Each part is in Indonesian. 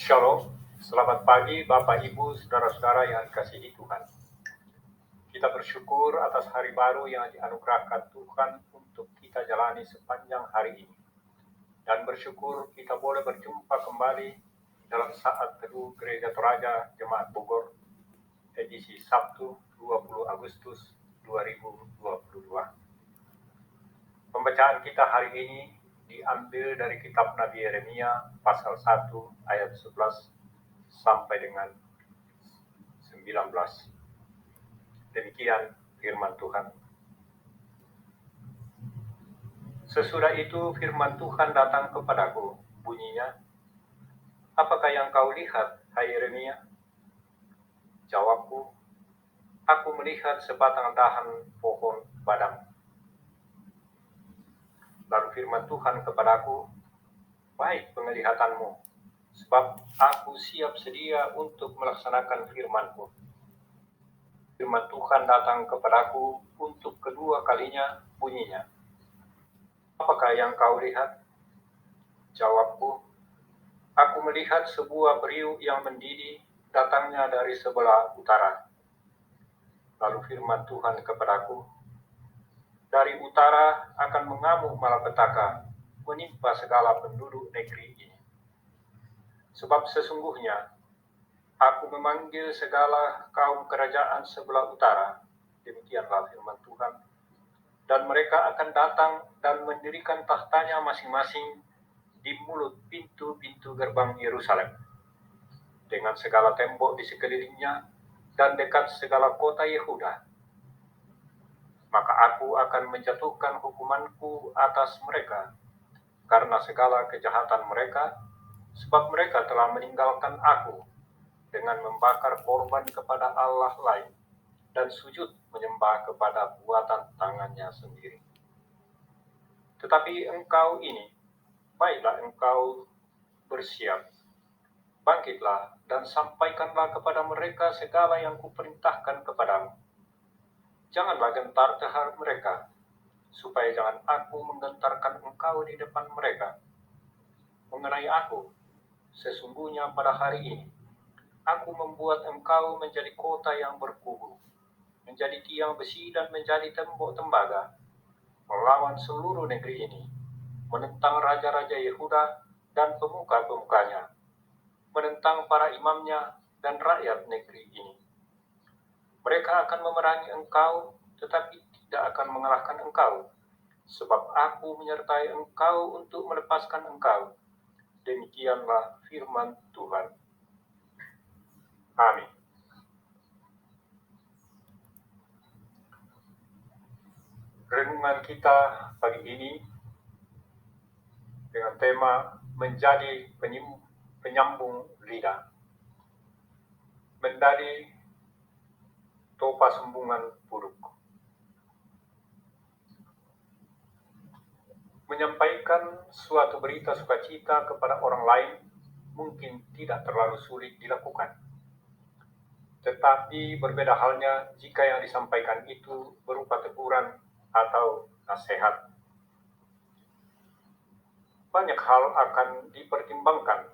Shalom, selamat pagi Bapak Ibu, Saudara-saudara yang dikasihi Tuhan. Kita bersyukur atas hari baru yang dianugerahkan Tuhan untuk kita jalani sepanjang hari ini. Dan bersyukur kita boleh berjumpa kembali dalam saat teduh Gereja Toraja Jemaat Bogor, edisi Sabtu 20 Agustus 2022. Pembacaan kita hari ini diambil dari kitab Nabi Yeremia pasal 1 ayat 11 sampai dengan 19. Demikian firman Tuhan. Sesudah itu firman Tuhan datang kepadaku, bunyinya, "Apakah yang kau lihat, hai Yeremia?" Jawabku, "Aku melihat sebatang dahan pohon badang." Lalu firman Tuhan kepadaku, "Baik penglihatanmu, sebab aku siap sedia untuk melaksanakan firman-Ku." Firman Tuhan datang kepadaku untuk kedua kalinya, bunyinya, "Apakah yang kau lihat?" Jawabku, "Aku melihat sebuah beriuk yang mendidih datangnya dari sebelah utara." Lalu firman Tuhan kepadaku, "Dari utara akan mengamuk malapetaka menimpa segala penduduk negeri ini. Sebab sesungguhnya aku memanggil segala kaum kerajaan sebelah utara," demikianlah firman Tuhan, "dan mereka akan datang dan mendirikan tahtanya masing-masing di mulut pintu-pintu gerbang Yerusalem, dengan segala tembok di sekelilingnya dan dekat segala kota Yehuda. Maka aku akan menjatuhkan hukumanku atas mereka karena segala kejahatan mereka, sebab mereka telah meninggalkan aku dengan membakar korban kepada Allah lain dan sujud menyembah kepada buatan tangannya sendiri. Tetapi engkau ini, baiklah engkau bersiap, bangkitlah dan sampaikanlah kepada mereka segala yang kuperintahkan kepadamu. Janganlah gentar terhadap mereka, supaya jangan aku menggentarkan engkau di depan mereka. Mengenai aku, sesungguhnya pada hari ini, aku membuat engkau menjadi kota yang berkubu, menjadi tiang besi dan menjadi tembok tembaga, melawan seluruh negeri ini, menentang raja-raja Yehuda dan pemuka-pemukanya, menentang para imamnya dan rakyat negeri ini. Mereka akan memerangi engkau, tetapi tidak akan mengalahkan engkau, sebab aku menyertai engkau untuk melepaskan engkau. Demikianlah firman Tuhan. Amin. Renungan kita pagi ini dengan tema menjadi penyambung lidah. Menjadi topa sembungan buruk. Menyampaikan suatu berita sukacita kepada orang lain mungkin tidak terlalu sulit dilakukan. Tetapi berbeda halnya jika yang disampaikan itu berupa teguran atau nasihat. Banyak hal akan dipertimbangkan,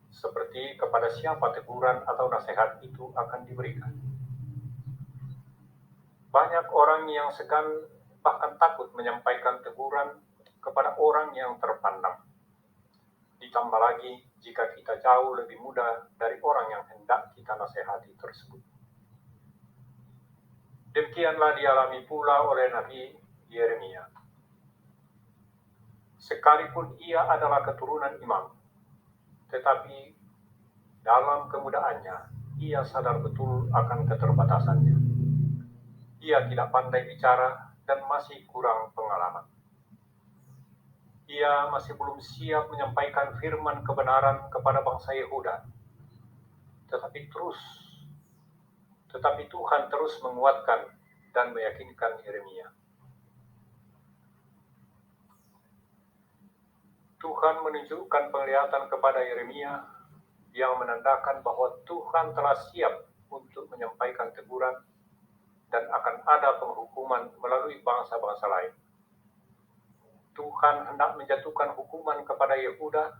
seperti kepada siapa teguran atau nasihat itu akan diberikan. Banyak orang yang segan bahkan takut menyampaikan teguran kepada orang yang terpandang. Ditambah lagi jika kita jauh lebih muda dari orang yang hendak kita nasihati tersebut. Demikianlah dialami pula oleh Nabi Yeremia. Sekalipun ia adalah keturunan imam, tetapi dalam kemudaannya ia sadar betul akan keterbatasannya. Ia tidak pandai bicara dan masih kurang pengalaman. Ia masih belum siap menyampaikan firman kebenaran kepada bangsa Yehuda. Tetapi Tuhan terus menguatkan dan meyakinkan Yeremia. Tuhan menunjukkan penglihatan kepada Yeremia yang menandakan bahwa Tuhan telah siap untuk menyampaikan teguran dan akan ada penghukuman melalui bangsa-bangsa lain. Tuhan hendak menjatuhkan hukuman kepada Yehuda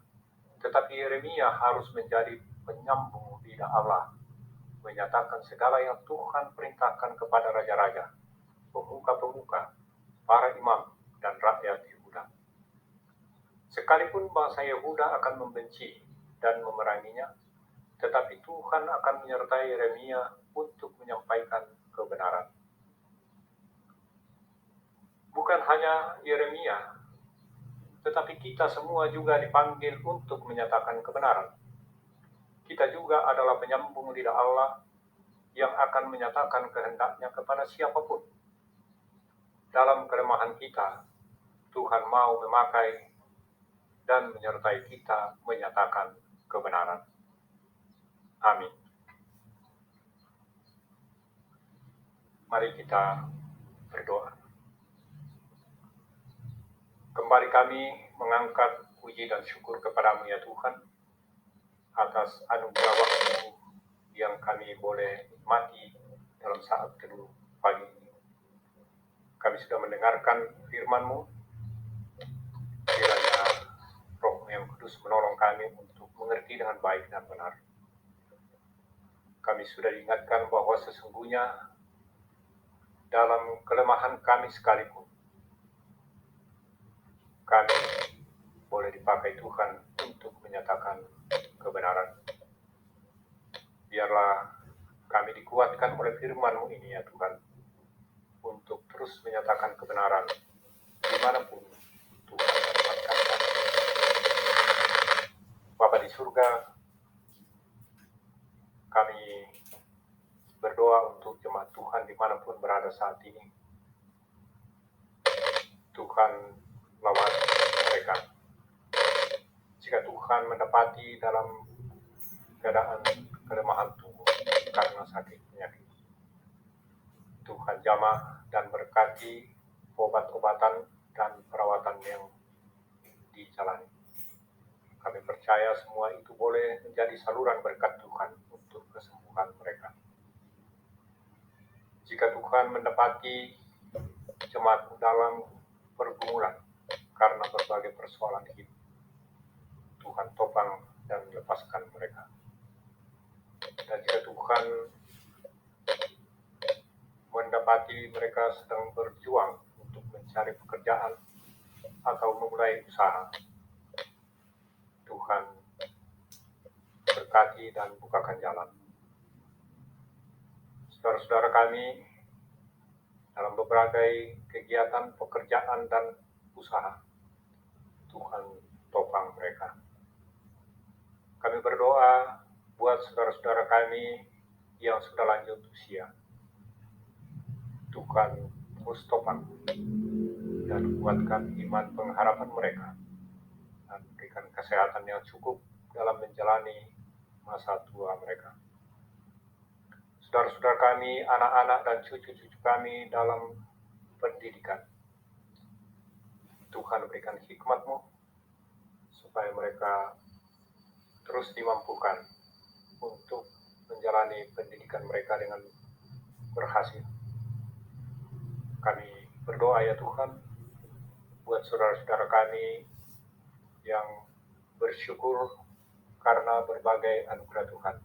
Tetapi Yeremia harus menjadi penyambung lidah Allah, menyatakan segala yang Tuhan perintahkan kepada raja-raja, pemuka-pemuka, para imam, dan rakyat Yehuda. Sekalipun bangsa Yehuda akan membenci dan memeranginya, tetapi Tuhan akan menyertai Yeremia untuk menyampaikan kebenaran. Bukan hanya Yeremia, tetapi kita semua juga dipanggil untuk menyatakan kebenaran. Kita juga adalah penyambung lidah Allah yang akan menyatakan kehendaknya kepada siapapun. Dalam kelemahan kita, Tuhan mau memakai dan menyertai kita menyatakan kebenaran. Amin. Mari kita berdoa. Kembali kami mengangkat puji dan syukur kepadamu ya Tuhan, atas anugerah waktu yang kami boleh nikmati dalam saat teduh pagi ini. Kami sudah mendengarkan firman-Mu, kiranya Roh yang Kudus menolong kami untuk mengerti dengan baik dan benar. Kami sudah diingatkan bahwa sesungguhnya dalam kelemahan kami sekalipun, kami boleh dipakai Tuhan untuk menyatakan kebenaran. Biarlah kami dikuatkan oleh firman-Mu ini ya Tuhan, untuk terus menyatakan kebenaran dimanapun Tuhan menempatkan kami. Bapa di surga, kami berdoa untuk jemaat Tuhan dimanapun berada saat ini. Tuhan lawan mereka. Jika Tuhan mendapati dalam keadaan kelemahan tubuh karena sakit penyakit, Tuhan jamah dan berkati obat-obatan dan perawatan yang dijalani. Kami percaya semua itu boleh menjadi saluran berkat Tuhan untuk kesembuhan mereka. Jika Tuhan mendapati jemaat dalam pergumulan karena berbagai persoalan hidup, Tuhan topang dan lepaskan mereka. Dan jika Tuhan mendapati mereka sedang berjuang untuk mencari pekerjaan atau memulai usaha, Tuhan berkati dan bukakan jalan. Saudara-saudara kami dalam berbagai kegiatan pekerjaan dan usaha, Tuhan topang mereka. Kami berdoa buat saudara-saudara kami yang sudah lanjut usia. Tuhan terus topang dan kuatkan iman pengharapan mereka, dan berikan kesehatan yang cukup dalam menjalani masa tua mereka. Saudara-saudara kami, anak-anak dan cucu-cucu kami dalam pendidikan, Tuhan berikan hikmat-Mu supaya mereka terus dimampukan untuk menjalani pendidikan mereka dengan berhasil. Kami berdoa ya Tuhan buat saudara-saudara kami yang bersyukur karena berbagai anugerah Tuhan,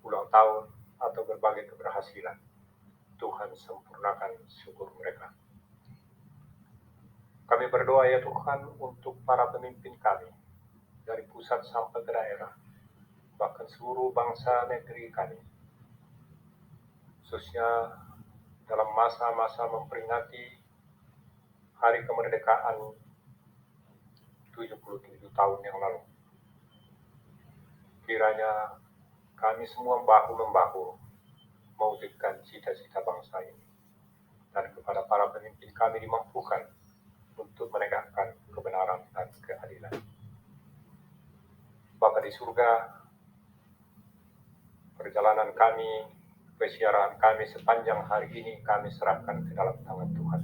ulang tahun atau berbagai keberhasilan. Tuhan sempurnakan syukur mereka. Kami berdoa ya Tuhan untuk para pemimpin kami, dari pusat sampai ke daerah, bahkan seluruh bangsa negeri kami, khususnya dalam masa-masa memperingati hari kemerdekaan 77 tahun yang lalu. Kiranya kami semua bahu-membahu mewujudkan cita-cita bangsa ini, dan kepada para pemimpin kami dimampukan untuk menegakkan kebenaran dan keadilan. Bapa di surga, perjalanan kami, persiaran kami sepanjang hari ini kami serahkan ke dalam tangan Tuhan.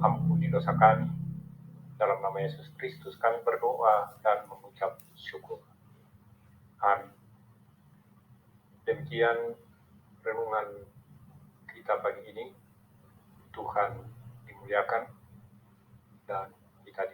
Ampuni dosa kami. Dalam nama Yesus Kristus kami berdoa dan mengucap syukur. Amin. Demikian renungan kita pagi ini. Tuhan dimuliakan dan kita